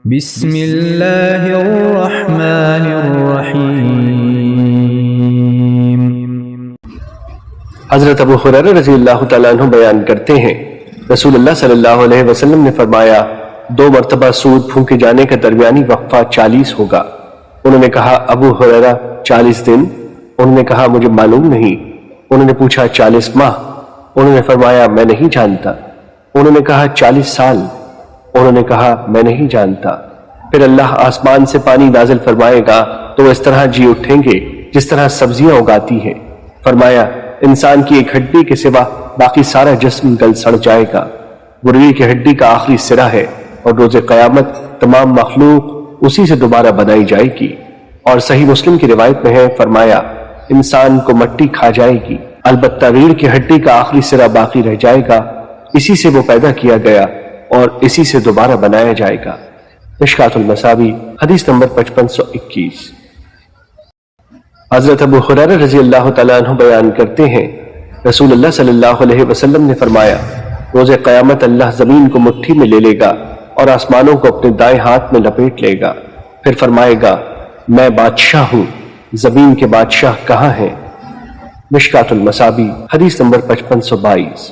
بسم اللہ الرحمن الرحیم۔ حضرت ابو ہریرہ رضی اللہ تعالیٰ عنہ بیان کرتے ہیں، رسول اللہ صلی اللہ علیہ وسلم نے فرمایا 2 مرتبہ سود پھونکے جانے کا درمیانی وقفہ 40 ہوگا۔ انہوں نے کہا ابو ہریرہ 40 دن؟ انہوں نے کہا مجھے معلوم نہیں۔ انہوں نے پوچھا 40 ماہ؟ انہوں نے فرمایا میں نہیں جانتا۔ انہوں نے کہا 40 سال؟ انہوں نے کہا میں نہیں جانتا۔ پھر اللہ آسمان سے پانی نازل فرمائے گا تو وہ اس طرح جی اٹھیں گے جس طرح سبزیاں اگاتی ہیں۔ فرمایا انسان کی ایک ہڈی کے سوا باقی سارا جسم گل سڑ جائے گا، وہ ریڑھ کی ہڈی کا آخری سرا ہے، اور روز قیامت تمام مخلوق اسی سے دوبارہ بنائی جائے گی۔ اور صحیح مسلم کی روایت میں ہے، فرمایا انسان کو مٹی کھا جائے گی، البتہ ریڑھ کی ہڈی کا آخری سرا باقی رہ جائے گا، اسی سے وہ پیدا کیا گیا اور اسی سے دوبارہ بنایا جائے گا۔ مشکوٰۃ المصابیح حدیث نمبر 5521۔ حضرت ابو ہریرہ رضی اللہ تعالیٰ عنہ بیان کرتے ہیں، رسول اللہ صلی اللہ علیہ وسلم نے فرمایا روز قیامت اللہ زمین کو مٹھی میں لے لے گا اور آسمانوں کو اپنے دائیں ہاتھ میں لپیٹ لے گا، پھر فرمائے گا میں بادشاہ ہوں، زمین کے بادشاہ کہاں ہیں؟ مشکوٰۃ المصابیح حدیث نمبر 5522۔